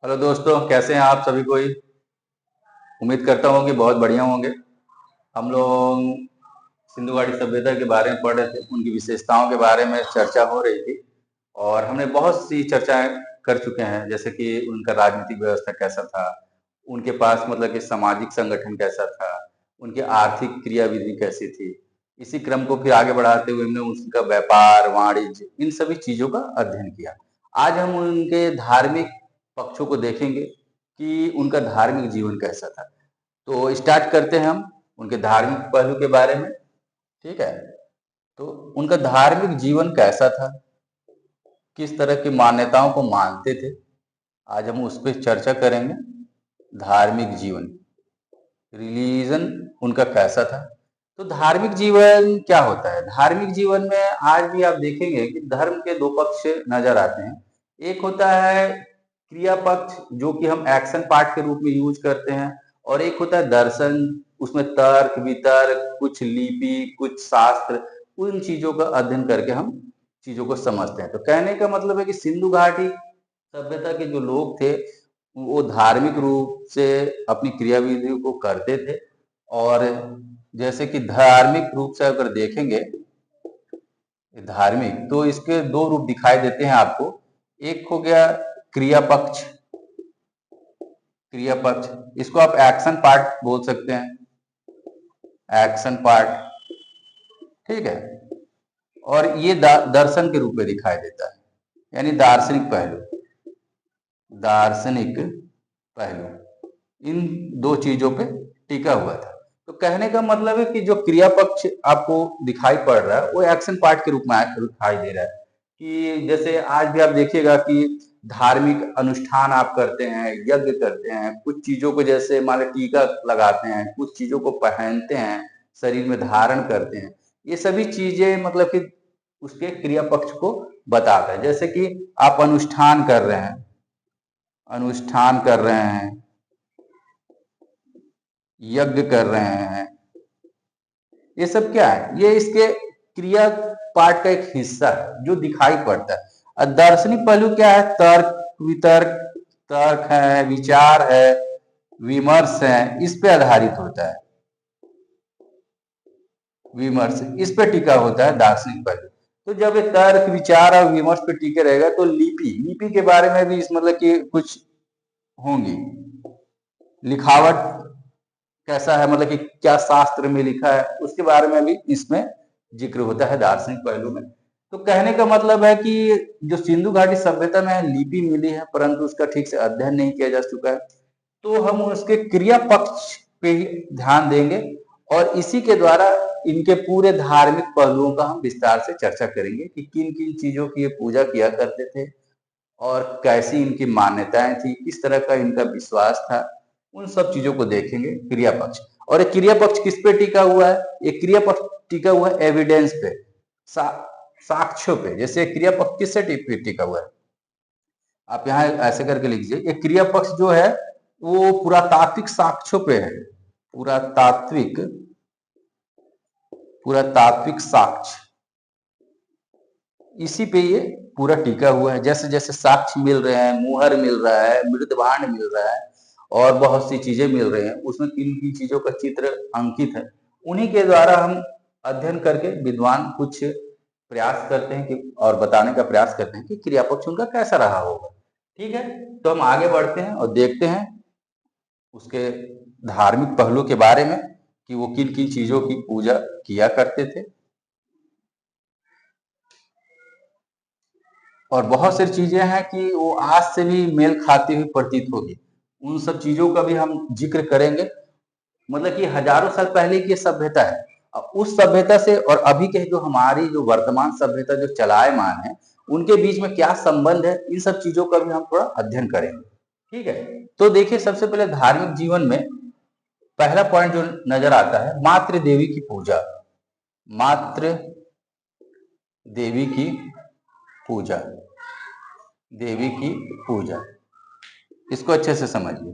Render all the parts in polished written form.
Hello दोस्तों, कैसे हैं आप सभी कोई। उम्मीद करता हूँ कि बहुत बढ़िया होंगे। हम लोग सिंधु घाटी सभ्यता के बारे में पढ़ रहे थे, उनकी विशेषताओं के बारे में चर्चा हो रही थी और हमने बहुत सी चर्चाएं कर चुके हैं, जैसे कि उनका राजनीतिक व्यवस्था कैसा था, उनके पास मतलब कि सामाजिक संगठन कैसा था, उनकी आर्थिक क्रियाविधि कैसी थी। इसी क्रम को फिर आगे बढ़ाते हुए हमने उनका व्यापार, वाणिज्य, इन सभी चीजों का अध्ययन किया। आज हम उनके धार्मिक पक्षों को देखेंगे कि उनका धार्मिक जीवन कैसा था। तो स्टार्ट करते हैं हम उनके धार्मिक पहलू के बारे में। ठीक है, तो उनका धार्मिक जीवन कैसा था, किस तरह की मान्यताओं को मानते थे, आज हम उस पर चर्चा करेंगे। धार्मिक जीवन, रिलीजन उनका कैसा था। तो धार्मिक जीवन क्या होता है? धार्मिक जीवन में आज भी आप देखेंगे कि धर्म के दो पक्ष नजर आते हैं। एक होता है क्रिया पक्ष, जो कि हम एक्शन पार्ट के रूप में यूज करते हैं, और एक होता है दर्शन। उसमें तर्क वितर्क, कुछ लिपि, कुछ शास्त्र, उन चीजों का अध्ययन करके हम चीजों को समझते हैं। तो कहने का मतलब है कि सिंधु घाटी सभ्यता के जो लोग थे वो धार्मिक रूप से अपनी क्रियाविधियों को करते थे। और जैसे कि धार्मिक रूप से अगर देखेंगे धार्मिक, तो इसके दो रूप दिखाई देते हैं आपको। एक हो गया क्रिया पक्ष। क्रिया पक्ष, इसको आप एक्शन पार्ट बोल सकते हैं, एक्शन पार्ट। ठीक है, और ये दर्शन के रूप में दिखाई देता है, यानी दार्शनिक पहलू। दार्शनिक पहलू इन दो चीजों पे टिका हुआ था। तो कहने का मतलब है कि जो क्रिया पक्ष आपको दिखाई पड़ रहा है वो एक्शन पार्ट के रूप में दिखाई दे रहा है। कि जैसे आज भी आप देखिएगा कि धार्मिक अनुष्ठान आप करते हैं, यज्ञ करते हैं, कुछ चीजों को जैसे मान लो टीका लगाते हैं, कुछ चीजों को पहनते हैं, शरीर में धारण करते हैं। ये सभी चीजें मतलब कि उसके क्रिया पक्ष को बताता है। जैसे कि आप अनुष्ठान कर रहे हैं, अनुष्ठान कर रहे हैं, यज्ञ कर रहे हैं, ये सब क्या है? ये इसके क्रिया पार्ट का एक हिस्सा है जो दिखाई पड़ता है। और दार्शनिक पहलू क्या है? तर्क वितर्क, तर्क है, विचार है, विमर्श है, इस पे आधारित होता है। विमर्श इस पे टिका होता है दार्शनिक पहलू। तो जब ये तर्क विचार और विमर्श पे टिके रहेगा तो लिपि, लिपि के बारे में भी इस मतलब कि कुछ होंगी। लिखावट कैसा है, मतलब कि क्या शास्त्र में लिखा है, उसके बारे में भी इसमें जिक्र होता है दार्शनिक पहलू में। तो कहने का मतलब है कि जो सिंधु घाटी सभ्यता में लिपि मिली है परंतु उसका ठीक से अध्ययन नहीं किया जा चुका है, तो हम उसके क्रिया पक्ष पे ही ध्यान देंगे और इसी के द्वारा इनके पूरे धार्मिक पहलुओं का हम विस्तार से चर्चा करेंगे कि किन किन चीजों की ये पूजा किया करते थे और कैसी इनकी मान्यताएं थी, किस तरह का इनका विश्वास था। उन सब चीजों को देखेंगे क्रिया पक्ष। और ये क्रिया पक्ष किस पे टिका हुआ है? ये क्रिया पक्ष टिका हुआ है एविडेंस पे, साक्ष्यों पे। जैसे क्रिया पक्ष किससे टिका हुआ है? आप यहाँ ऐसे करके लिखिए, ये क्रिया पक्ष जो है वो पुरातात्विक साक्ष्यों पे है। पुरातात्विक, पुरातात्विक साक्ष्य, इसी पे ये पूरा टिका हुआ है। जैसे जैसे साक्ष्य मिल रहे हैं, मुहर मिल रहा है, मृदभांड मिल रहा है और बहुत सी चीजें मिल रही हैं, उसमें किन किन चीजों का चित्र अंकित है, उन्हीं के द्वारा हम अध्ययन करके विद्वान कुछ प्रयास करते हैं कि और बताने का प्रयास करते हैं कि क्रियापक्ष उनका कैसा रहा होगा। ठीक है, तो हम आगे बढ़ते हैं और देखते हैं उसके धार्मिक पहलू के बारे में कि वो किन किन चीजों की पूजा किया करते थे। और बहुत सारी चीजें हैं कि वो आज से भी मेल खाती हुई प्रतीत होगी, उन सब चीजों का भी हम जिक्र करेंगे। मतलब कि हजारों साल पहले की सभ्यता है, उस सभ्यता से और अभी के जो हमारी जो वर्तमान सभ्यता जो चलायमान है उनके बीच में क्या संबंध है, इन सब चीजों का भी हम थोड़ा अध्ययन करेंगे। ठीक है, तो देखिए सबसे पहले धार्मिक जीवन में पहला पॉइंट जो नजर आता है, मातृ देवी की पूजा। मातृ देवी की पूजा, देवी की पूजा, इसको अच्छे से समझिए।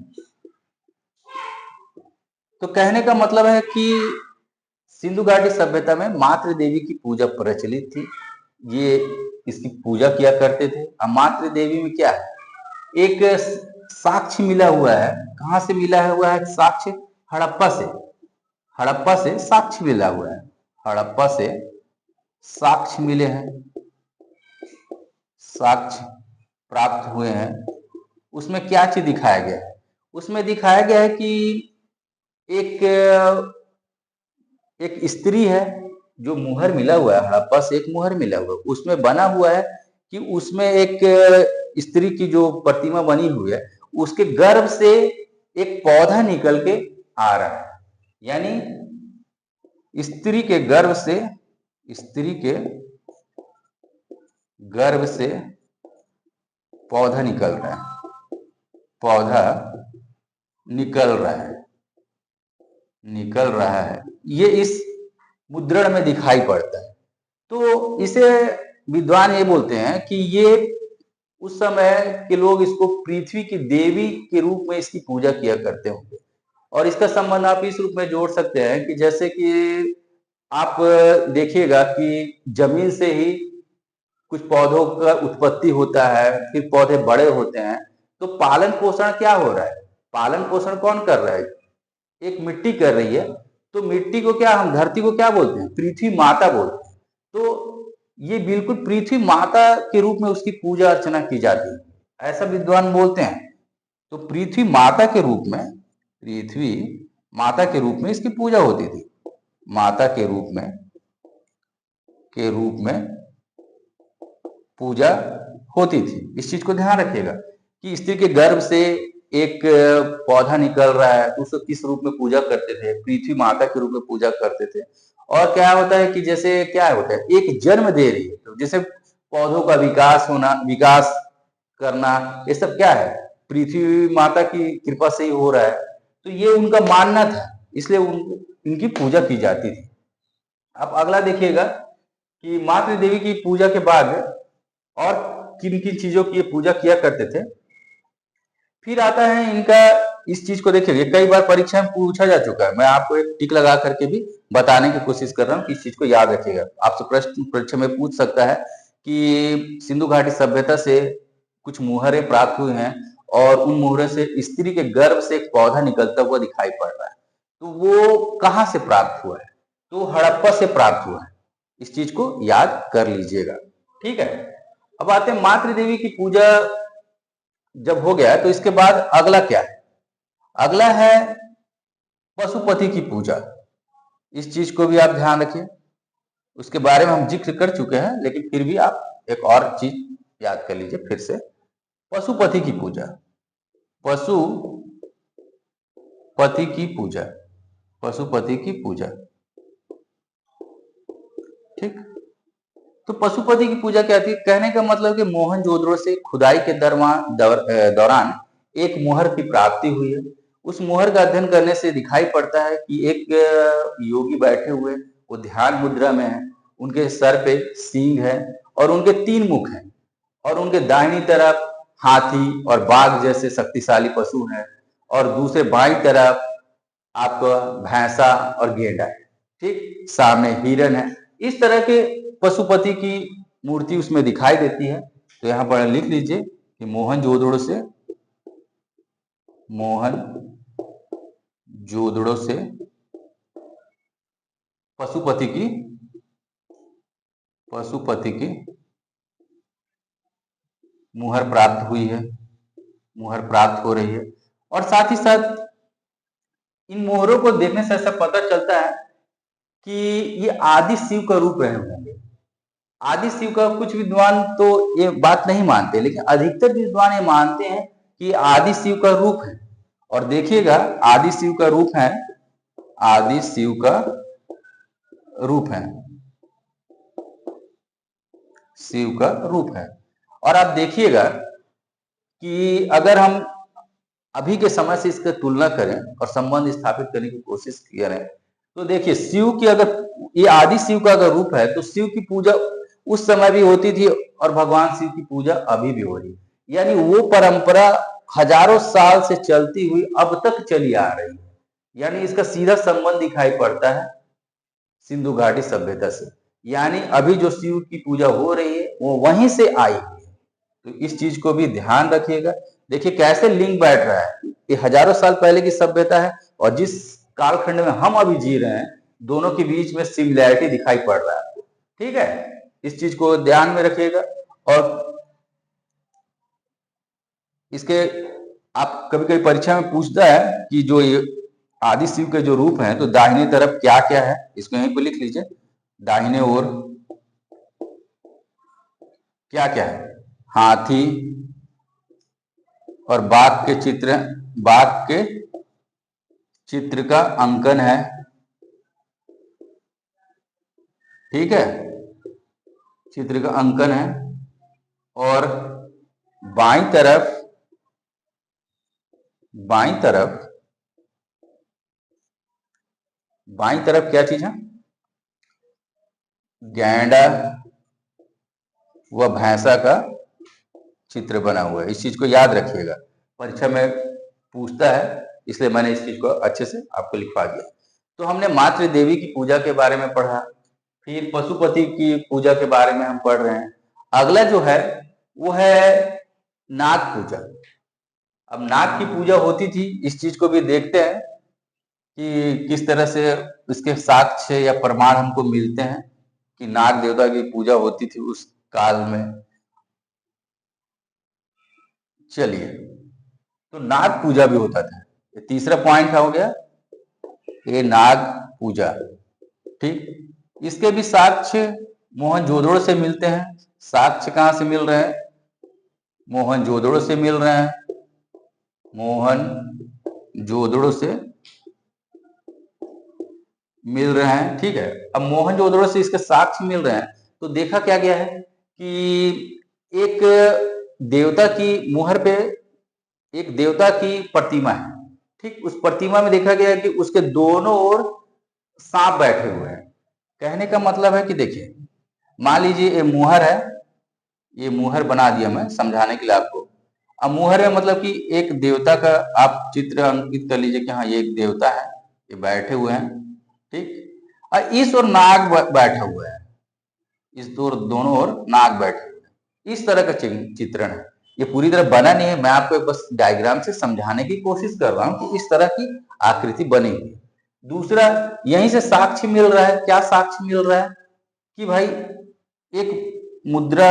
तो कहने का मतलब है कि सिंधु घाटी सभ्यता में मातृ देवी की पूजा प्रचलित थी, ये इसकी पूजा किया करते थे। अब मातृ देवी में क्या है? एक साक्ष्य मिला हुआ है। कहां से मिला हुआ है साक्ष्य? हड़प्पा से। हड़प्पा से साक्ष्य मिला हुआ है। हड़प्पा से साक्ष्य मिले हैं, साक्ष्य प्राप्त हुए हैं। उसमें क्या चीज दिखाया गया है? उसमें दिखाया गया है कि एक एक स्त्री है, जो मुहर मिला हुआ है, हड़प्पा से एक मुहर मिला हुआ है, उसमें बना हुआ है कि उसमें एक स्त्री की जो प्रतिमा बनी हुई है, उसके गर्भ से एक पौधा निकल के आ रहा है। यानी स्त्री के गर्भ से, स्त्री के गर्भ से पौधा निकल रहा है, पौधा निकल रहा है, निकल रहा है। ये इस मुद्रण में दिखाई पड़ता है। तो इसे विद्वान ये बोलते हैं कि ये उस समय के लोग इसको पृथ्वी की देवी के रूप में इसकी पूजा किया करते होंगे। और इसका संबंध आप इस रूप में जोड़ सकते हैं कि जैसे कि आप देखिएगा कि जमीन से ही कुछ पौधों का उत्पत्ति होता है, फिर पौधे बड़े होते हैं, तो पालन पोषण क्या हो रहा है? पालन पोषण कौन कर रहा है? एक मिट्टी कर रही है। तो मिट्टी को क्या, हम धरती को क्या बोलते हैं? पृथ्वी माता बोलते हैं। तो ये बिल्कुल पृथ्वी माता के रूप में उसकी पूजा अर्चना की जाती है, ऐसा विद्वान बोलते हैं। तो पृथ्वी माता के रूप में, पृथ्वी माता के रूप में इसकी पूजा होती थी। माता के रूप में पूजा होती थी। इस चीज को ध्यान रखिएगा कि स्त्री के गर्भ से एक पौधा निकल रहा है, तो उसको किस रूप में पूजा करते थे? पृथ्वी माता के रूप में पूजा करते थे। और क्या होता है कि जैसे क्या होता है, एक जन्म दे रही है, तो जैसे पौधों का विकास होना, विकास करना, ये सब क्या है? पृथ्वी माता की कृपा से ही हो रहा है। तो ये उनका मानना था, इसलिए इनकी पूजा की जाती थी। अब अगला देखिएगा कि मातृ देवी की पूजा के बाद और किन किन चीजों की पूजा किया करते थे। फिर आता है इनका, इस चीज को देखिए कई बार परीक्षा में पूछा जा चुका है, मैं आपको एक टिक लगा करके भी बताने की कोशिश कर रहा हूँ कि इस चीज को याद रखिएगा। आपसे प्रश्न परीक्षा में पूछ सकता है कि सिंधु घाटी सभ्यता से कुछ मुहरें प्राप्त हुई हैं और उन मुहरों से स्त्री के गर्भ से एक पौधा निकलता हुआ दिखाई पड़ रहा है, तो वो कहाँ से प्राप्त हुआ है? तो हड़प्पा से प्राप्त हुआ है। इस चीज को याद कर लीजिएगा, ठीक है। अब आते हैं मातृ देवी की पूजा जब हो गया, तो इसके बाद अगला क्या है? अगला है पशुपति की पूजा। इस चीज को भी आप ध्यान रखिए, उसके बारे में हम जिक्र कर चुके हैं, लेकिन फिर भी आप एक और चीज याद कर लीजिए फिर से। पशुपति की पूजा, पशुपति की पूजा, पशुपति की पूजा, ठीक। तो पशुपति की पूजा क्या थी? कहने का मतलब कि मोहनजोदड़ो से खुदाई के दौरान एक मुहर की प्राप्ति हुई है। उस मुहर का अध्ययन करने से दिखाई पड़ता है कि एक योगी बैठे हुए, वो ध्यान मुद्रा में है, उनके सर पे सींग है और उनके 3 मुख हैं, और उनके दाहिनी तरफ हाथी और बाघ जैसे शक्तिशाली पशु हैं, और दूसरे बाईं तरफ आपका भैंसा और गेंडा है, ठीक, सामने हिरन है। इस तरह के पशुपति की मूर्ति उसमें दिखाई देती है। तो यहां पर लिख लीजिए कि मोहनजोदड़ो से पशुपति की मुहर प्राप्त हुई है, मुहर प्राप्त हो रही है। और साथ ही साथ इन मोहरों को देखने से ऐसा पता चलता है कि ये आदि शिव का रूप रहे होंगे। आदि शिव का कुछ विद्वान तो ये बात नहीं मानते, लेकिन अधिकतर विद्वान ये मानते हैं कि आदि शिव का रूप है। और देखिएगा आदि शिव का रूप है, आदि शिव का रूप है, शिव का रूप है। और आप देखिएगा कि अगर हम अभी के समय से इसका तुलना करें और संबंध स्थापित करने की कोशिश करें, तो देखिए शिव की, अगर ये आदि शिव का अगर रूप है, तो शिव की पूजा उस समय भी होती थी और भगवान शिव की पूजा अभी भी हो रही है। यानी वो परंपरा हजारों साल से चलती हुई अब तक चली आ रही है। यानी इसका सीधा संबंध दिखाई पड़ता है सिंधु घाटी सभ्यता से। यानी अभी जो शिव की पूजा हो रही है वो वहीं से आई हुई है। तो इस चीज को भी ध्यान रखिएगा। देखिए कैसे लिंक बैठ रहा है। ये हजारों साल पहले की सभ्यता है और जिस कालखंड में हम अभी जी रहे हैं, दोनों के बीच में सिमिलैरिटी दिखाई पड़ रहा है आपको। ठीक है, इस चीज को ध्यान में रखिएगा। और इसके आप कभी कभी परीक्षा में पूछता है कि जो ये आदि शिव के जो रूप हैं, तो दाहिने तरफ क्या क्या है, इसको यहीं पे लिख लीजिए। दाहिने ओर क्या क्या है? हाथी और बाघ के चित्र का अंकन है। ठीक है, चित्र का अंकन है। और बाईं तरफ क्या चीज है? गैंडा व भैंसा का चित्र बना हुआ है। इस चीज को याद रखिएगा, परीक्षा में पूछता है, इसलिए मैंने इस चीज को अच्छे से आपको लिखवा दिया। तो हमने मातृ देवी की पूजा के बारे में पढ़ा, फिर पशुपति की पूजा के बारे में हम पढ़ रहे हैं। अगला जो है वो है नाग पूजा। अब नाग की पूजा होती थी, इस चीज को भी देखते हैं कि किस तरह से इसके साक्ष्य या प्रमाण हमको मिलते हैं कि नाग देवता की पूजा होती थी उस काल में। चलिए, तो नाग पूजा भी होता था। ये तीसरा पॉइंट हो गया, ये नाग पूजा। ठीक, इसके भी साक्ष्य मोहनजोदड़ो से मिलते हैं। साक्ष्य कहां से मिल रहे हैं? मोहनजोदड़ो से मिल रहे हैं। मोहनजोदड़ो से मिल रहे हैं। ठीक है, अब मोहनजोदड़ो से इसके साक्ष्य मिल रहे हैं, तो देखा क्या गया है कि एक देवता की मुहर पे एक देवता की प्रतिमा है। ठीक, उस प्रतिमा में देखा गया है कि उसके दोनों ओर सांप बैठे हुए हैं। कहने का मतलब है कि देखिए, मान लीजिए ये मुहर है, ये मुहर बना दिया मैं समझाने के लिए आपको। अब मुहर है मतलब कि एक देवता का आप चित्र अंकित कर लीजिए कि हाँ ये एक देवता है, ये बैठे हुए हैं। ठीक, और इस ओर नाग बैठा हुआ है, इस दोनों ओर नाग बैठे हुए हैं। इस तरह का चित्रण है। ये पूरी तरह बना नहीं है, मैं आपको बस डायग्राम से समझाने की कोशिश कर रहा हूं कि इस तरह की आकृति बनी हुई है। दूसरा, यहीं से साक्ष्य मिल रहा है। क्या साक्ष्य मिल रहा है? कि भाई एक मुद्रा,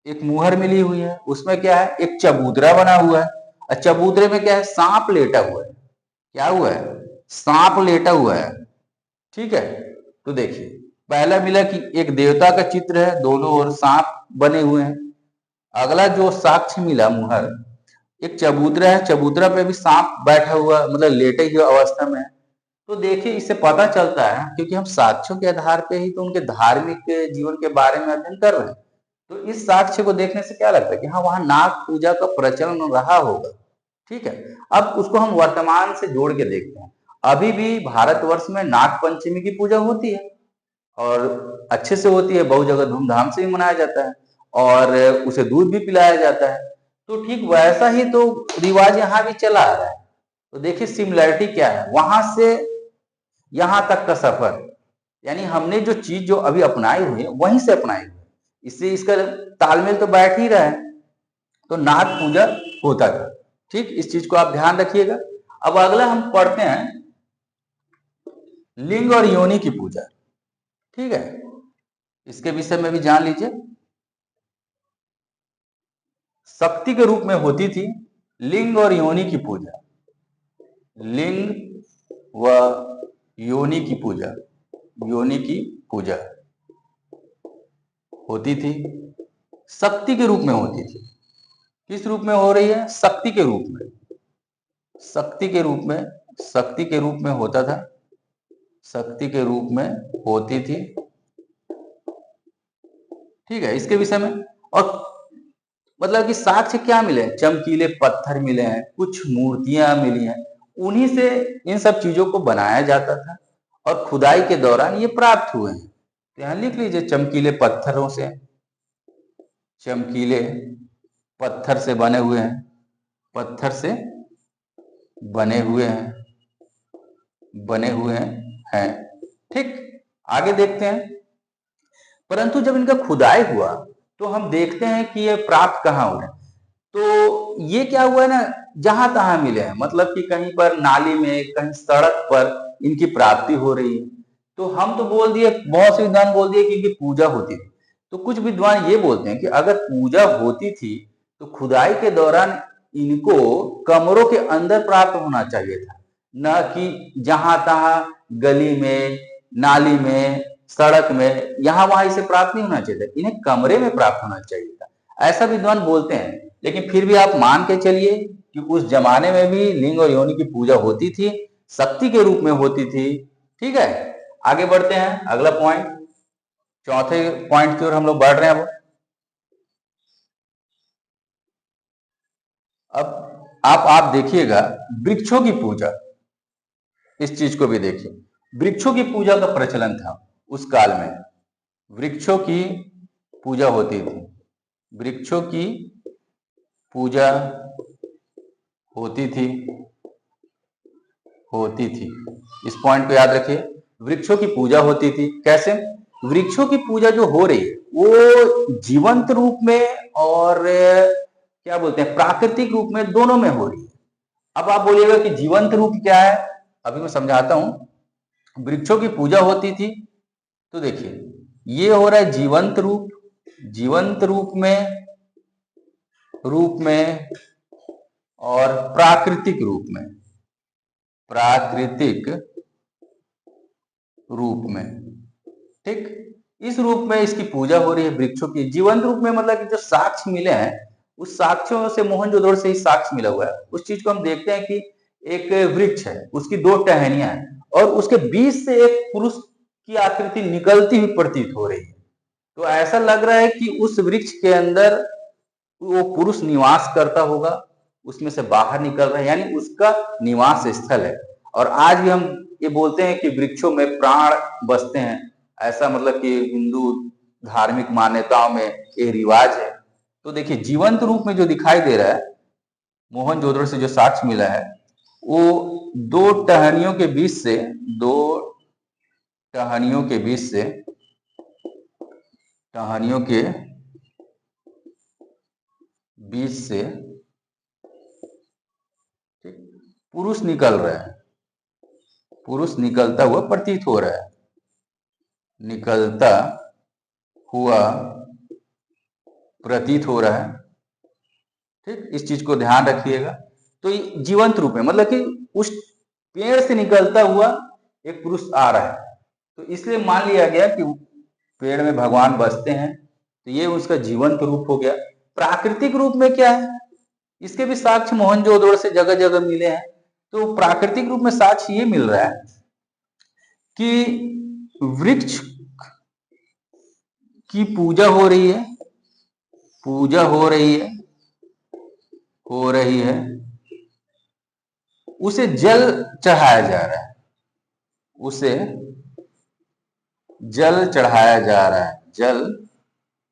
एक मुहर मिली हुई है, उसमें क्या है? एक चबूतरा बना हुआ है, और चबूतरे में क्या है? सांप लेटा हुआ है। क्या हुआ है? सांप लेटा हुआ है। ठीक है, तो देखिए, पहला मिला कि एक देवता का चित्र है, दोनों ओर सांप बने हुए हैं। अगला जो साक्ष्य मिला मुहर, एक चबूतरा है, चबूतरा पे भी सांप बैठा हुआ, मतलब लेटे हुए अवस्था में है। तो देखिए, इससे पता चलता है, क्योंकि हम साक्ष्यों के आधार पे ही तो उनके धार्मिक जीवन के बारे में अध्ययन कर रहे हैं, तो इस साक्ष्य को देखने से क्या लगता है कि हाँ वहां नाग पूजा का प्रचलन रहा होगा। ठीक है, अब उसको हम वर्तमान से जोड़ के देखते हैं। अभी भी भारतवर्ष में नाग पंचमी की पूजा होती है और अच्छे से होती है, बहुत जगह धूमधाम से भी मनाया जाता है और उसे दूध भी पिलाया जाता है। तो ठीक वैसा ही तो रिवाज यहाँ भी चला आ रहा है। तो देखिए सिमिलैरिटी क्या है वहां से यहां तक का सफर, यानी हमने जो चीज जो अभी अपनाई हुई है वहीं से अपनाई हुई है, इससे इसका तालमेल तो बैठ ही रहा है। तो नाग पूजा होता था। ठीक, इस चीज को आप ध्यान रखिएगा। अब अगला हम पढ़ते हैं लिंग और योनि की पूजा। ठीक है, इसके विषय में भी जान लीजिए। शक्ति के रूप में होती थी लिंग और योनि की पूजा। लिंग व योनि की पूजा, योनि की पूजा होती थी, शक्ति के रूप में होती थी। किस रूप में हो रही है? शक्ति के रूप में। शक्ति के रूप में, शक्ति के रूप में होता था, शक्ति के रूप में होती थी। ठीक है, इसके विषय में और मतलब कि साक्ष्य क्या मिले? चमकीले पत्थर मिले हैं, कुछ मूर्तियां मिली हैं, उन्हीं से इन सब चीजों को बनाया जाता था और खुदाई के दौरान ये प्राप्त हुए हैं। तो यहां लिख लीजिए चमकीले पत्थरों से, चमकीले पत्थर से बने हुए हैं, पत्थर से बने हुए हैं, बने हुए हैं। ठीक, आगे देखते हैं। परंतु जब इनका खुदाई हुआ तो हम देखते हैं कि ये प्राप्त कहां हुए? तो ये क्या हुआ है ना, जहां तहां मिले हैं, मतलब कि कहीं पर नाली में, कहीं सड़क पर इनकी प्राप्ति हो रही है। तो हम तो बोल दिए, बहुत से विद्वान बोल दिए कि इनकी पूजा होती थी। तो कुछ विद्वान ये बोलते हैं कि अगर पूजा होती थी तो खुदाई के दौरान इनको कमरों के अंदर प्राप्त होना चाहिए था, न कि जहां तहां गली में, नाली में, सड़क में, यहाँ वहां इसे प्राप्त नहीं होना चाहिए था, इन्हें कमरे में प्राप्त होना चाहिए था, ऐसा विद्वान बोलते हैं। लेकिन फिर भी आप मान के चलिए कि उस जमाने में भी लिंग और योनि की पूजा होती थी, शक्ति के रूप में होती थी। ठीक है, आगे बढ़ते हैं, अगला पॉइंट, चौथे पॉइंट की ओर हम लोग बढ़ रहे हैं। अब आप देखिएगा वृक्षों की पूजा, इस चीज को भी देखिए, वृक्षों की पूजा का प्रचलन था उस काल में, वृक्षों की पूजा होती थी, वृक्षों की पूजा होती थी, इस पॉइंट को याद रखिए, वृक्षों की पूजा होती थी। कैसे? वृक्षों की पूजा जो हो रही है वो जीवंत रूप में और क्या बोलते हैं, प्राकृतिक रूप में, दोनों में हो रही है। अब आप बोलिएगा कि जीवंत रूप क्या है, अभी मैं समझाता हूं। वृक्षों की पूजा होती थी तो देखिए ये हो रहा है जीवंत रूप, जीवंत रूप में और प्राकृतिक रूप में, प्राकृतिक रूप में। ठीक, इस रूप में इसकी पूजा हो रही है वृक्षों की। जीवंत रूप में मतलब कि जो साक्ष्य मिले हैं, उस साक्ष्यों से, मोहनजोदड़ो से ही साक्ष्य मिला हुआ है, उस चीज को हम देखते हैं कि एक वृक्ष है, उसकी दो टहनियां हैं और उसके बीच से एक पुरुष की आकृति निकलती हुई प्रतीत हो रही है। तो ऐसा लग रहा है कि उस वृक्ष के अंदर वो पुरुष निवास करता होगा, उसमें से बाहर निकल रहा है, यानी उसका निवास स्थल है। और आज भी हम ये बोलते हैं कि वृक्षों में प्राण बसते हैं, ऐसा मतलब कि हिंदू धार्मिक मान्यताओं में ये रिवाज है। तो देखिए जीवंत रूप में जो दिखाई दे रहा है, मोहनजोदड़ो से जो साक्ष्य मिला है, वो दो टहनियों के बीच से, दो टहनियों के बीच से, टहनियों के बीच से पुरुष निकल रहा है, पुरुष निकलता हुआ प्रतीत हो रहा है, निकलता हुआ प्रतीत हो रहा है। ठीक, इस चीज को ध्यान रखिएगा। तो जीवंत रूप में मतलब कि उस पेड़ से निकलता हुआ एक पुरुष आ रहा है, तो इसलिए मान लिया गया कि पेड़ में भगवान बसते हैं, तो ये उसका जीवंत रूप हो गया। प्राकृतिक रूप में क्या है, इसके भी साक्ष्य मोहनजोदड़ो से जगह जगह मिले हैं। तो प्राकृतिक रूप में साक्ष्य ये मिल रहा है कि वृक्ष की पूजा हो रही है, पूजा हो रही है, हो रही है, उसे जल चढ़ाया जा रहा है, उसे जल चढ़ाया जा रहा है, जल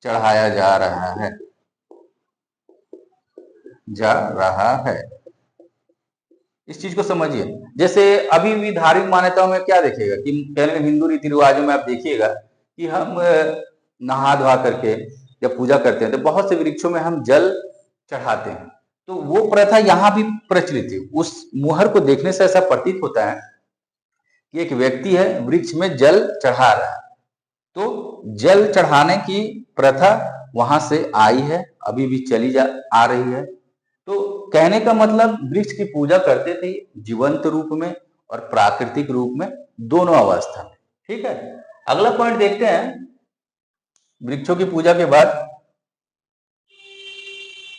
चढ़ाया जा रहा है, जा रहा है। इस चीज को समझिए। जैसे अभी भी धार्मिक मान्यताओं में क्या देखिएगा कि पहले हिंदू रीति रिवाजों में आप देखिएगा कि हम नहा धोआ करके जब पूजा करते हैं तो बहुत से वृक्षों में हम जल चढ़ाते हैं। तो वो प्रथा यहाँ भी प्रचलित है। उस मुहर को देखने से ऐसा प्रतीत होता है कि एक व्यक्ति है, वृक्ष में जल चढ़ा रहा है। तो जल चढ़ाने की प्रथा वहां से आई है, अभी भी चली आ रही है। तो कहने का मतलब वृक्ष की पूजा करते थे जीवंत रूप में और प्राकृतिक रूप में, दोनों अवस्था में। ठीक है, अगला पॉइंट देखते हैं। वृक्षों की पूजा के बाद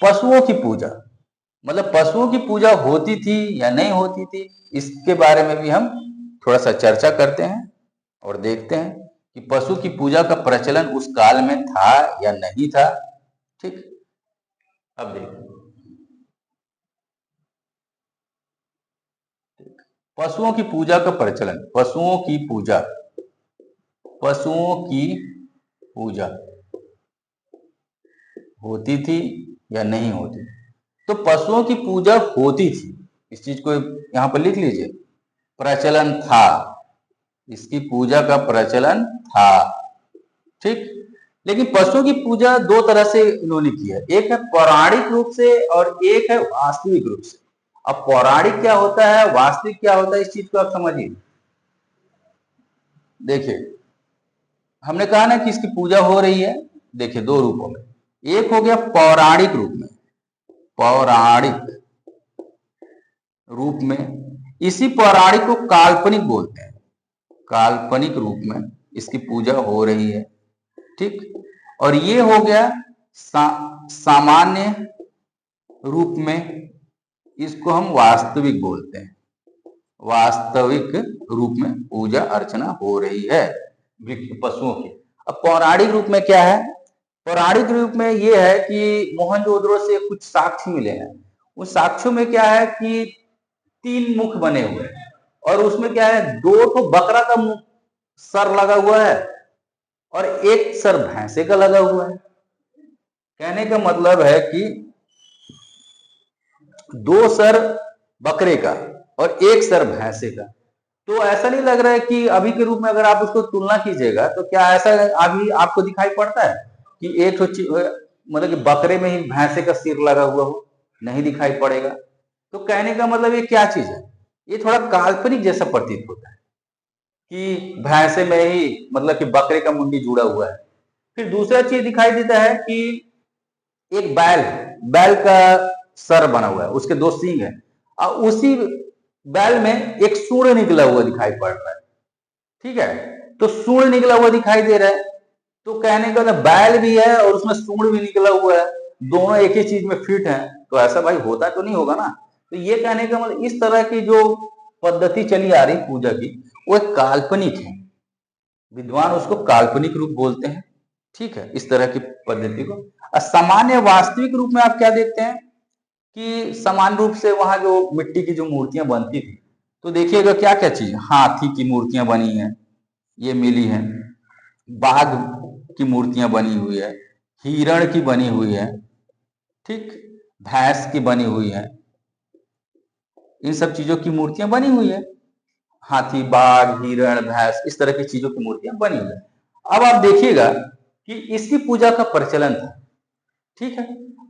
पशुओं की पूजा, मतलब पशुओं की पूजा होती थी या नहीं होती थी, इसके बारे में भी हम थोड़ा सा चर्चा करते हैं और देखते हैं कि पशु की पूजा का प्रचलन उस काल में था या नहीं था। ठीक, अब देखिए पशुओं की पूजा का प्रचलन, पशुओं की पूजा, पशुओं की पूजा होती थी या नहीं होती। तो पशुओं की पूजा होती थी, इस चीज को यहां पर लिख लीजिए, प्रचलन था, इसकी पूजा का प्रचलन था। ठीक, लेकिन पशुओं की पूजा दो तरह से इन्होंने की है, एक है पौराणिक रूप से और एक है वास्तविक रूप से। अब पौराणिक क्या होता है, वास्तविक क्या होता है, इस चीज को आप समझिए। देखिए, हमने कहा ना कि इसकी पूजा हो रही है, देखिए दो रूपों में। एक हो गया पौराणिक रूप में, पौराणिक रूप में, इसी पौराणिक को काल्पनिक बोलते हैं। काल्पनिक रूप में इसकी पूजा हो रही है, ठीक। और ये हो गया सामान्य रूप में, इसको हम वास्तविक बोलते हैं। वास्तविक रूप में पूजा अर्चना हो रही है पशुओं की। अब पौराणिक रूप में क्या है, पौराणिक रूप में यह है कि मोहनजोदड़ो से कुछ साक्ष्य मिले हैं। उन साक्ष्यों में क्या है कि 3 मुख बने हुए हैं, और उसमें क्या है, 2 तो बकरा का सर लगा हुआ है और 1 सर भैंसे का लगा हुआ है। कहने का मतलब है कि 2 सर बकरे का और 1 सर भैंसे का। तो ऐसा नहीं लग रहा है कि अभी के रूप में अगर आप उसको तुलना कीजिएगा तो क्या ऐसा अभी आपको दिखाई पड़ता है कि एक मतलब कि बकरे में ही भैंसे का सिर लगा हुआ हो? नहीं दिखाई पड़ेगा। तो कहने का मतलब ये क्या चीज है, ये थोड़ा काल्पनिक जैसा प्रतीत होता है कि भैंसे में ही मतलब कि बकरे का मुंडी जुड़ा हुआ है। फिर दूसरा चीज दिखाई देता है कि एक बैल है, बैल का सर बना हुआ है, उसके 2 सींग है, और उसी बैल में एक सूंड निकला हुआ दिखाई पड़ रहा है, ठीक है। तो सूंड निकला हुआ दिखाई दे रहा है, तो कहने का मतलब बैल भी है और उसमें सूंड भी निकला हुआ है, दोनों एक ही चीज में फिट है, तो ऐसा भाई होता तो नहीं होगा ना। तो ये कहने का मतलब इस तरह की जो पद्धति चली आ रही पूजा की, वो एक काल्पनिक है, विद्वान उसको काल्पनिक रूप बोलते हैं, ठीक है, इस तरह की पद्धति को। सामान्य वास्तविक रूप में आप क्या देखते हैं कि समान रूप से वहां जो मिट्टी की जो मूर्तियां बनती थी, तो देखिएगा क्या क्या चीज, हाथी की मूर्तियां बनी है, ये मिली है, बाघ की मूर्तियां बनी हुई है, हिरण की बनी हुई है, ठीक, भैंस की बनी हुई है, इन सब चीजों की मूर्तियां बनी हुई है। हाथी, बाघ, हिरण, भैंस, इस तरह की चीजों की मूर्तियां बनी हुई है। अब आप देखिएगा कि इसकी पूजा का प्रचलन था, ठीक है।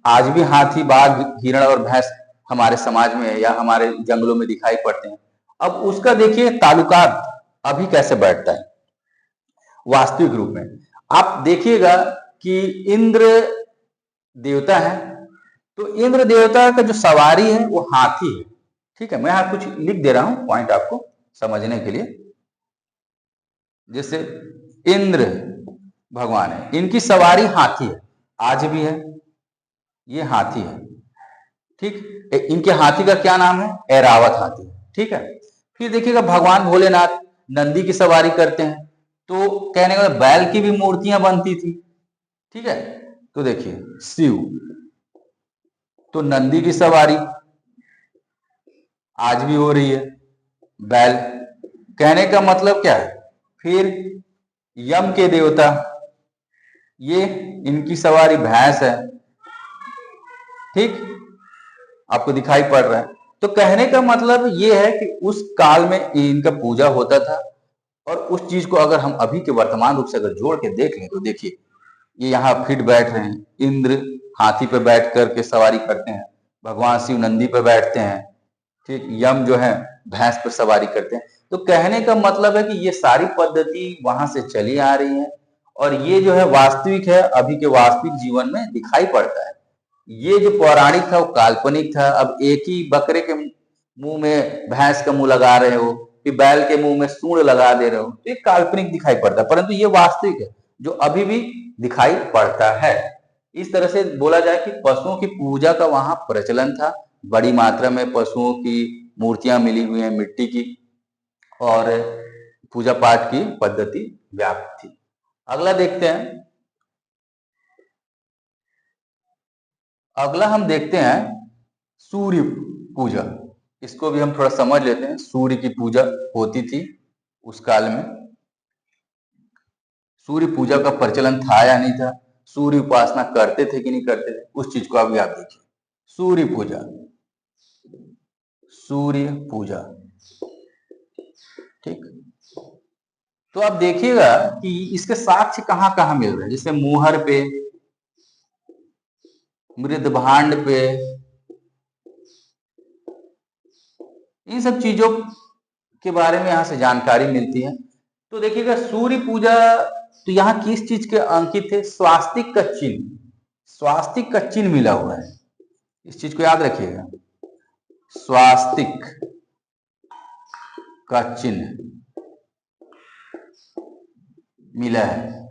आज भी हाथी, बाघ, हिरण और भैंस हमारे समाज में या हमारे जंगलों में दिखाई पड़ते हैं। अब उसका देखिए ताल्लुकात अभी कैसे बैठता है वास्तविक रूप में। आप देखिएगा कि इंद्र देवता है, तो इंद्र देवता का जो सवारी है वो हाथी है, ठीक है। मैं यहाँ कुछ लिख दे रहा हूं पॉइंट आपको समझने के लिए। जैसे इंद्र भगवान है, इनकी सवारी हाथी है, आज भी है, ये हाथी है, ठीक। इनके हाथी का क्या नाम है, ऐरावत हाथी, ठीक है। फिर देखिएगा भगवान भोलेनाथ नंदी की सवारी करते हैं, तो कहने का बैल की भी मूर्तियां बनती थी, ठीक है। तो देखिए शिव, तो नंदी की सवारी आज भी हो रही है, बैल, कहने का मतलब क्या है। फिर यम के देवता, ये इनकी सवारी भैंस है, ठीक, आपको दिखाई पड़ रहा है। तो कहने का मतलब ये है कि उस काल में इनका पूजा होता था, और उस चीज को अगर हम अभी के वर्तमान रूप से अगर जोड़ के देख लें तो देखिए ये यहाँ फिट बैठ रहे हैं, इंद्र हाथी पे बैठ करके सवारी करते हैं, भगवान शिव नंदी पे बैठते हैं, ठीक, यम जो है भैंस पर सवारी करते हैं। तो कहने का मतलब है कि ये सारी पद्धति वहां से चली आ रही है, और ये जो है वास्तविक है, अभी के वास्तविक जीवन में दिखाई पड़ता है। ये जो पौराणिक था वो काल्पनिक था। अब एक ही बकरे के मुंह में भैंस का मुंह लगा रहे हो, फिर बैल के मुंह में सूंड लगा दे रहे हो, तो ये काल्पनिक दिखाई पड़ता है, परंतु ये वास्तविक है जो अभी भी दिखाई पड़ता है। इस तरह से बोला जाए कि पशुओं की पूजा का वहां प्रचलन था, बड़ी मात्रा में पशुओं की मूर्तियां मिली हुई हैं मिट्टी की, और पूजा पाठ की पद्धति व्याप्त थी। अगला देखते हैं, अगला हम देखते हैं सूर्य पूजा। इसको भी हम थोड़ा समझ लेते हैं, सूर्य की पूजा होती थी उस काल में, सूर्य पूजा का प्रचलन था या नहीं था, सूर्य उपासना करते थे कि नहीं करते थे, उस चीज को अभी आप देखिए। सूर्य पूजा, सूर्य पूजा, ठीक। तो आप देखिएगा कि इसके साक्ष्य कहाँ कहाँ मिल रहे हैं, जैसे मुहर पे, मृदभांड पे, इन सब चीजों के बारे में यहाँ से जानकारी मिलती है। तो देखिएगा सूर्य पूजा, तो यहाँ किस चीज के अंकित है? स्वास्तिक का चिन्ह, स्वास्तिक का चिन्ह मिला हुआ है, इस चीज को याद रखिएगा, स्वास्तिक का चिन्ह मिला है।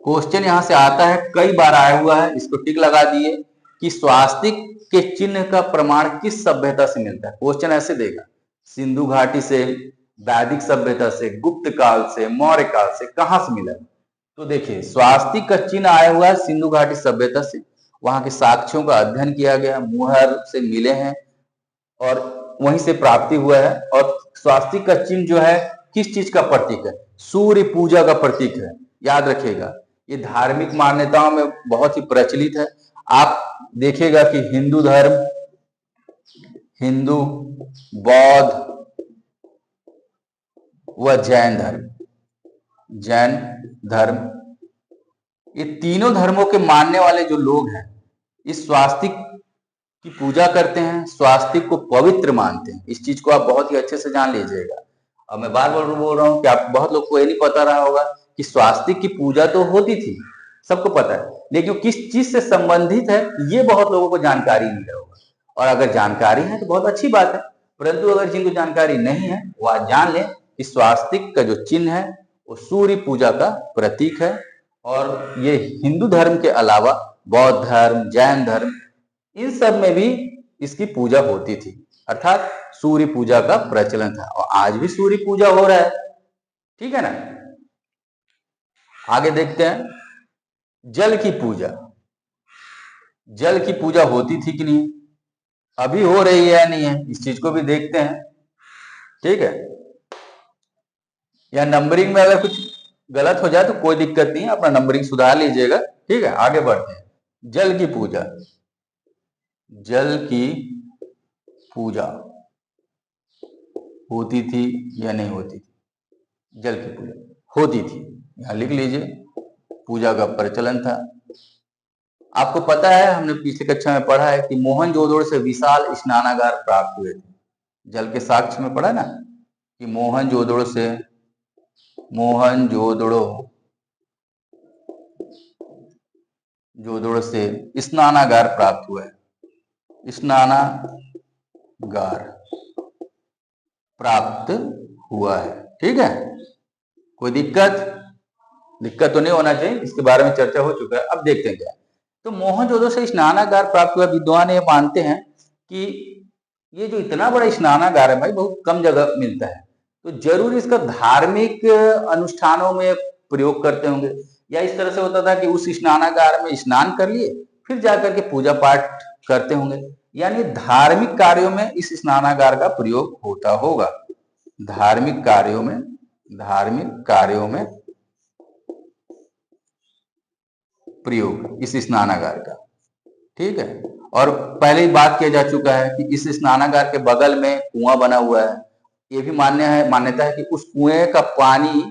क्वेश्चन यहां से आता है, कई बार आया हुआ है, इसको टिक लगा दिए कि स्वास्तिक के चिन्ह का प्रमाण किस सभ्यता से मिलता है। क्वेश्चन ऐसे देगा, सिंधु घाटी से, वैदिक सभ्यता से, गुप्त काल से, मौर्य काल से, कहां से मिला? तो देखिए स्वास्तिक का चिन्ह आया हुआ है सिंधु घाटी सभ्यता से, वहां के साक्ष्यों का अध्ययन किया गया, मुहर से मिले हैं और वहीं से प्राप्ति हुआ है। और स्वास्तिक का चिन्ह जो है किस चीज का प्रतीक है? सूर्य पूजा का प्रतीक है, याद रखिएगा। ये धार्मिक मान्यताओं में बहुत ही प्रचलित है। आप देखिएगा कि हिंदू धर्म, हिंदू, बौद्ध व जैन धर्म, जैन धर्म, ये तीनों धर्मों के मानने वाले जो लोग हैं इस स्वास्तिक की पूजा करते हैं, स्वास्तिक को पवित्र मानते हैं। इस चीज को आप बहुत ही अच्छे से जान लीजिएगा। और मैं बार बार बोल रहा हूं कि आप बहुत लोग को ये नहीं पता रहा होगा कि स्वास्तिक की पूजा तो होती थी, सबको पता है, लेकिन किस चीज से संबंधित है ये बहुत लोगों को जानकारी नहीं होगा। और अगर जानकारी है तो बहुत अच्छी बात है, परंतु अगर जिनको जानकारी नहीं है वो आज जान लें कि स्वास्तिक का जो चिन्ह है वो सूर्य पूजा का प्रतीक है। और ये हिंदू धर्म के अलावा बौद्ध धर्म, जैन धर्म, इन सब में भी इसकी पूजा होती थी, अर्थात सूर्य पूजा का प्रचलन था। और आज भी सूर्य पूजा हो रहा है, ठीक है ना। आगे देखते हैं, जल की पूजा, जल की पूजा होती थी कि नहीं, अभी हो रही है या नहीं है, इस चीज को भी देखते हैं, ठीक है। या नंबरिंग में अगर कुछ गलत हो जाए तो कोई दिक्कत नहीं है, अपना नंबरिंग सुधार लीजिएगा, ठीक है। आगे बढ़ते हैं, जल की पूजा, जल की पूजा होती थी या नहीं होती थी? जल की पूजा होती थी, यहां लिख लीजिए, पूजा का प्रचलन था। आपको पता है, हमने पिछली कक्षा में पढ़ा है कि मोहनजोदड़ो से विशाल स्नानागार प्राप्त हुए थे। जल के साक्ष्य में पढ़ा ना कि मोहनजोदड़ो से, जोदड़ो से स्नानागार प्राप्त हुआ है, स्नानागार प्राप्त हुआ है, ठीक है। कोई दिक्कत तो नहीं होना चाहिए, इसके बारे में चर्चा हो चुका है। अब देखते हैं क्या। तो मोहनजोदड़ो से स्नानागार प्राप्त हुआ, विद्वान ये मानते हैं कि ये जो इतना बड़ा स्नानागार है भाई, बहुत कम जगह मिलता है, तो जरूर इसका धार्मिक अनुष्ठानों में प्रयोग करते होंगे, या इस तरह से होता था कि उस स्नानागार में स्नान कर लिए फिर जाकर के पूजा पाठ करते होंगे, यानी धार्मिक कार्यों में इस स्नानागार का प्रयोग होता होगा। धार्मिक कार्यों में प्रयोग इस स्नानागार का, ठीक है। और पहले ही बात किया जा चुका है कि इस स्नानागार के बगल में कुआं बना हुआ है। ये भी मान्यता है कि उस कुएं का पानी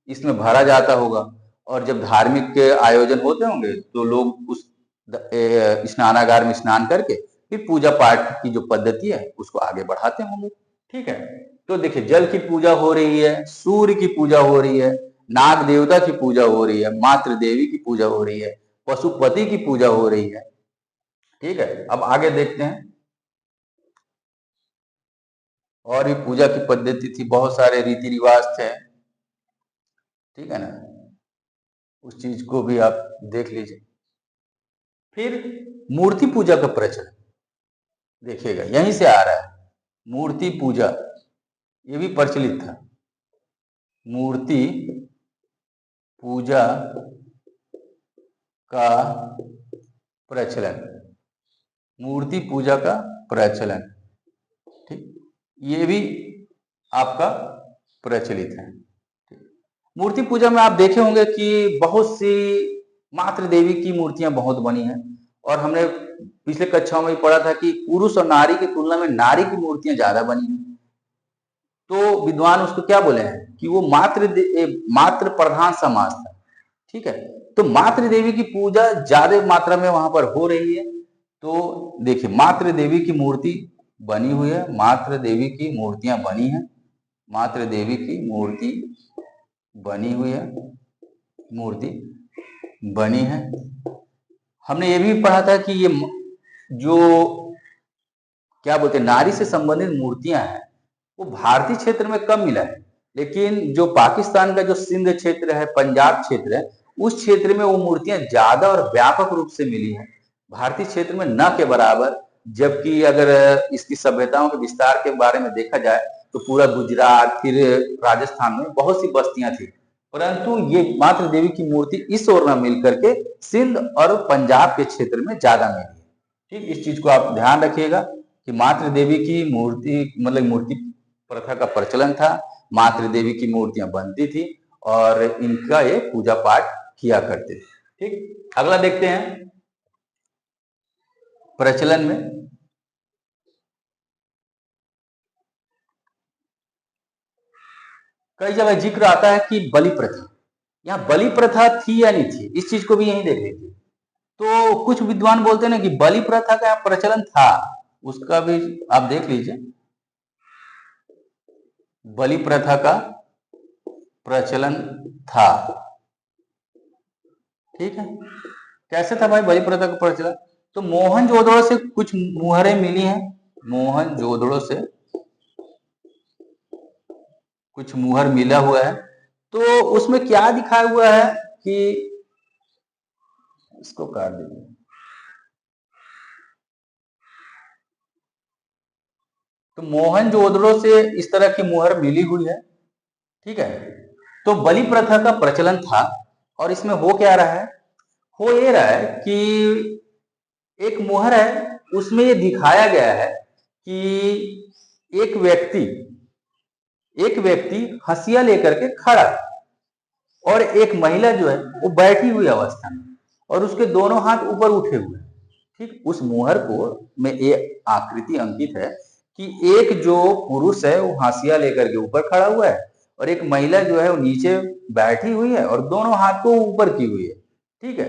इसमें भरा जाता होगा, और जब धार्मिक आयोजन होते होंगे तो लोग उस स्नानागार में स्नान करके फिर पूजा पाठ की जो पद्धति है उसको आगे बढ़ाते होंगे, ठीक है। तो देखिए, जल की पूजा हो रही है, सूर्य की पूजा हो रही है, नाग देवता की पूजा हो रही है, मातृ देवी की पूजा हो रही है, पशुपति की पूजा हो रही है, ठीक है। अब आगे देखते हैं, और भी पूजा की पद्धति थी, बहुत सारे रीति रिवाज थे, ठीक है ना, उस चीज को भी आप देख लीजिए। फिर मूर्ति पूजा का प्रचलन देखिएगा, यहीं से आ रहा है, मूर्ति पूजा ये भी प्रचलित था। मूर्ति पूजा का प्रचलन, मूर्ति पूजा का प्रचलन, ठीक, ये भी आपका प्रचलित है। मूर्ति पूजा में आप देखे होंगे कि बहुत सी मातृ देवी की मूर्तियां बहुत बनी हैं, और हमने पिछले कक्षाओं में पढ़ा था कि पुरुष और नारी की तुलना में नारी की मूर्तियां ज्यादा बनी हैं। तो विद्वान उसको क्या बोले हैं कि वो मात्र प्रधान समाज था। ठीक है, तो मातृ देवी की पूजा ज्यादा मात्रा में वहां पर हो रही है। तो देखिए, मातृ देवी की मूर्ति बनी हुई है, मातृ देवी की मूर्तियां बनी हैं, मातृ देवी की मूर्ति बनी हुई है, मूर्ति बनी है। हमने ये भी पढ़ा था कि ये जो क्या बोलते हैं नारी से संबंधित मूर्तियां हैं वो भारतीय क्षेत्र में कम मिला है, लेकिन जो पाकिस्तान का जो सिंध क्षेत्र है, पंजाब क्षेत्र है, उस क्षेत्र में वो मूर्तियां ज्यादा और व्यापक रूप से मिली हैं, भारतीय क्षेत्र में न के बराबर। जबकि अगर इसकी सभ्यताओं के विस्तार के बारे में देखा जाए तो पूरा गुजरात, फिर राजस्थान में बहुत सी बस्तियां थी, परंतु ये मातृ देवी की मूर्ति इस ओर न मिल करके सिंध और पंजाब के क्षेत्र में ज्यादा मिली है। ठीक, इस चीज को आप ध्यान रखिएगा कि मातृ देवी की मूर्ति मतलब मूर्ति प्रथा का प्रचलन था, मातृ देवी की मूर्तियां बनती थी और इनका ये पूजा पाठ किया करते थे। ठीक, अगला देखते हैं प्रचलन में। कई जगह जिक्र आता है कि बलि प्रथा, यहाँ बलि प्रथा थी या नहीं थी, इस चीज को भी यही देख लीजिए। तो कुछ विद्वान बोलते हैं ना कि बलि प्रथा का प्रचलन था, उसका भी आप देख लीजिए। बलि प्रथा का प्रचलन था। ठीक है, कैसे था भाई बलि प्रथा का प्रचलन? तो मोहनजोदड़ो से कुछ मुहरें मिली हैं, मोहनजोदड़ो से कुछ मुहर मिला हुआ है। तो उसमें क्या दिखाया हुआ है कि इसको काट दीजिए। तो मोहनजोदड़ो से इस तरह की मुहर मिली हुई है। ठीक है, तो बलि प्रथा का प्रचलन था और इसमें हो क्या रहा है, हो ये रहा है कि एक मुहर है, उसमें ये दिखाया गया है कि एक व्यक्ति हंसिया लेकर के खड़ा और एक महिला जो है वो बैठी हुई अवस्था में और उसके दोनों हाथ ऊपर उठे हुए हैं। ठीक, उस मुहर को में ये आकृति अंकित है कि एक जो पुरुष है वो हंसिया लेकर के ऊपर खड़ा हुआ है और एक महिला जो है वो नीचे बैठी हुई है और दोनों हाथ को ऊपर की हुई है। ठीक है,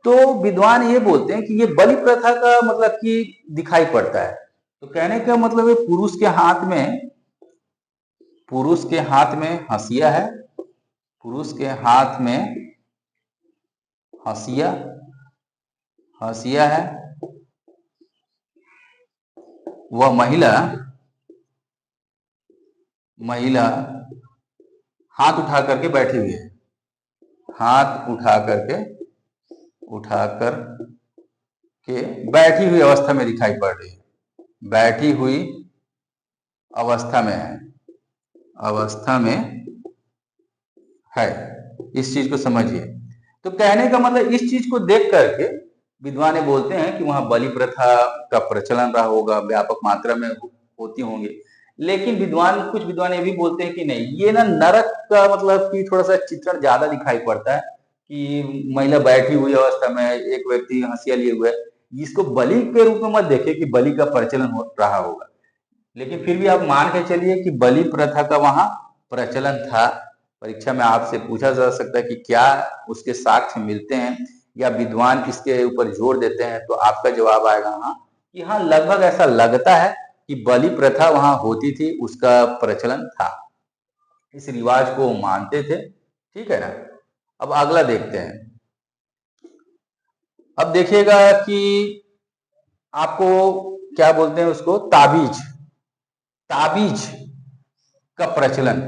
तो विद्वान ये बोलते हैं कि ये बलि प्रथा का मतलब कि दिखाई पड़ता है। तो कहने का मतलब है पुरुष के हाथ में हंसिया है, पुरुष के हाथ में हंसिया हंसिया है, वह महिला हाथ उठा करके बैठी हुई है, हाथ उठा कर के बैठी हुई अवस्था में दिखाई पड़ रही है, बैठी हुई अवस्था में है। इस चीज को समझिए। तो कहने का मतलब इस चीज को देख करके विद्वान बोलते हैं कि वहां बलि प्रथा का प्रचलन रहा होगा, व्यापक मात्रा में होती होंगी। लेकिन कुछ विद्वान ये भी बोलते हैं कि नहीं, ये ना नरक का मतलब कि थोड़ा सा चित्रण ज्यादा दिखाई पड़ता है कि महिला बैठी हुई अवस्था में एक व्यक्ति हंसिया लिए हुए है। इसको बलि के रूप में मत देखिए कि बलि का प्रचलन हो रहा होगा, लेकिन फिर भी आप मान के चलिए कि बलि प्रथा का वहां प्रचलन था। परीक्षा में आपसे पूछा जा सकता है कि क्या उसके साक्ष्य मिलते हैं या विद्वान इसके ऊपर जोर देते हैं, तो आपका जवाब आएगा हाँ, कि हाँ लगभग ऐसा लगता है कि बलि प्रथा वहां होती थी, उसका प्रचलन था, इस रिवाज को मानते थे। ठीक है ना। अब अगला देखते हैं। अब देखिएगा कि आपको क्या बोलते हैं उसको, ताबीज का प्रचलन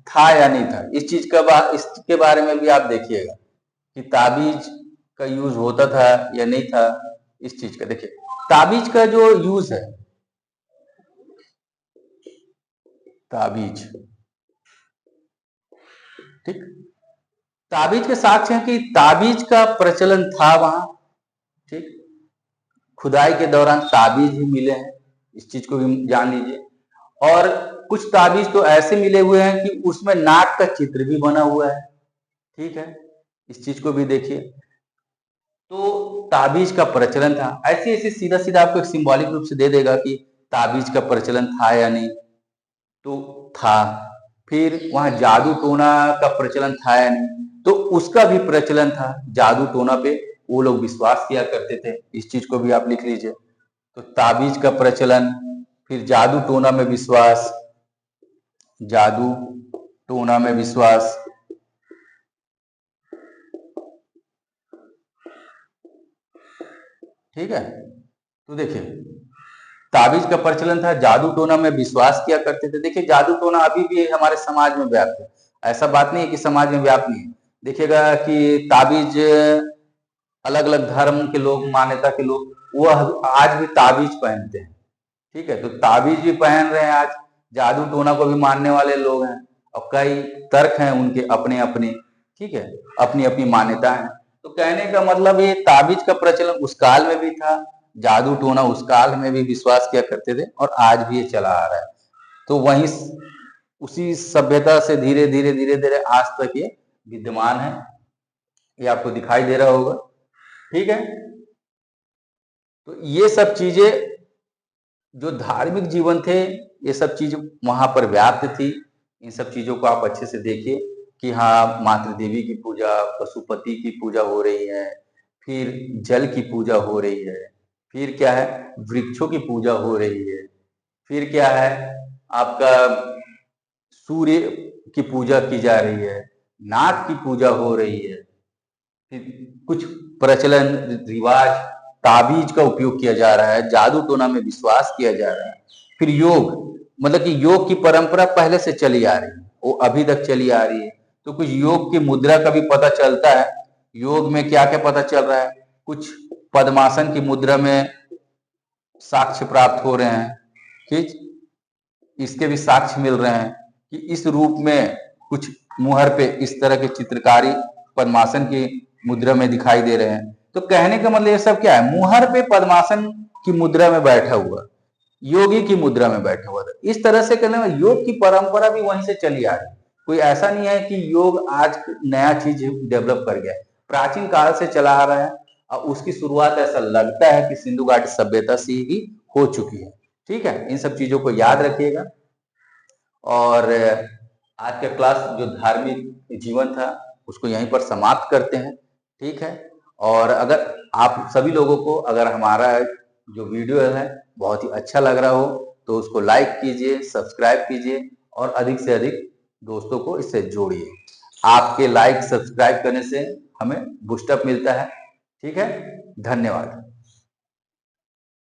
था या नहीं था, इसके बारे में भी आप देखिएगा कि ताबीज का यूज होता था या नहीं था। इस चीज का देखिए, ताबीज का जो यूज है, ताबीज, ठीक, ताबीज के साक्ष्य है कि ताबीज का प्रचलन था वहां। ठीक, खुदाई के दौरान ताबीज भी मिले हैं, इस चीज को भी जान लीजिए। और कुछ ताबीज तो ऐसे मिले हुए हैं कि उसमें नाग का चित्र भी बना हुआ है। ठीक है, इस चीज को भी देखिए। तो ताबीज का प्रचलन था, ऐसे ऐसे सीधा सीधा आपको एक सिंबॉलिक रूप से दे देगा कि ताबीज का प्रचलन था या नहीं। तो था। फिर वहां जादू टोना का प्रचलन था या नहीं, तो उसका भी प्रचलन था। जादू टोना पे वो लोग विश्वास किया करते थे, इस चीज को भी आप लिख लीजिए। तो ताबीज का प्रचलन, फिर जादू टोना में विश्वास, जादू टोना में विश्वास, ठीक है। तो देखिए ताबीज का प्रचलन था, जादू टोना में विश्वास किया करते थे। देखिए जादू टोना अभी भी हमारे समाज में व्याप्त है, ऐसा बात नहीं है कि समाज में व्याप्त नहीं है। देखिएगा कि ताबीज अलग अलग धर्म के लोग, मान्यता के लोग, वह आज भी ताबीज पहनते हैं, ठीक है। तो ताबीज भी पहन रहे हैं आज, जादू टोना को भी मानने वाले लोग हैं, और कई तर्क हैं उनके अपने अपने, ठीक है, अपनी अपनी मान्यता है। तो कहने का मतलब ये ताबीज का प्रचलन उस काल में भी था, जादू टोना उस काल में भी विश्वास किया करते थे, और आज भी ये चला आ रहा है। तो वहीं उसी सभ्यता से धीरे धीरे धीरे धीरे आज तक ये विद्यमान है, ये आपको दिखाई दे रहा होगा, ठीक है। तो ये सब चीजें जो धार्मिक जीवन थे, ये सब चीज वहां पर व्याप्त थी। इन सब चीजों को आप अच्छे से देखिए कि हाँ, मातृ देवी की पूजा, पशुपति की पूजा हो रही है, फिर जल की पूजा हो रही है, फिर क्या है, वृक्षों की पूजा हो रही है, फिर क्या है, आपका सूर्य की पूजा की जा रही है, नाग की पूजा हो रही है, फिर कुछ प्रचलन रिवाज, ताबीज का उपयोग किया जा रहा है, जादू टोना में विश्वास किया जा रहा है। फिर योग, मतलब कि योग की परंपरा पहले से चली आ रही है, वो अभी तक चली आ रही है। तो कुछ योग की मुद्रा का भी पता चलता है। योग में क्या क्या पता चल रहा है, कुछ पद्मासन की मुद्रा में साक्ष्य प्राप्त हो रहे हैं, ठीक, इसके भी साक्ष्य मिल रहे हैं कि इस रूप में कुछ मुहर पे इस तरह के चित्रकारी पद्मासन की मुद्रा में दिखाई दे रहे हैं। तो कहने का मतलब ये सब क्या है, मुहर पे पद्मासन की मुद्रा में बैठा हुआ, योगी की मुद्रा में बैठा हुआ था। इस तरह से कहने में योग की परंपरा भी वहीं से चली आ रही है। कोई ऐसा नहीं है कि योग आज नया चीज डेवलप कर गया है, प्राचीन काल से चला आ रहा है, और उसकी शुरुआत ऐसा लगता है कि सिंधु घाटी सभ्यता से ही हो चुकी है, ठीक है। इन सब चीजों को याद रखिएगा। और आज का क्लास जो धार्मिक जीवन था उसको यहीं पर समाप्त करते हैं, ठीक है। और अगर आप सभी लोगों को अगर हमारा जो वीडियो है बहुत ही अच्छा लग रहा हो तो उसको लाइक कीजिए, सब्सक्राइब कीजिए, और अधिक से अधिक दोस्तों को इससे जोड़िए। आपके लाइक सब्सक्राइब करने से हमें बूस्टअप मिलता है, ठीक है। धन्यवाद।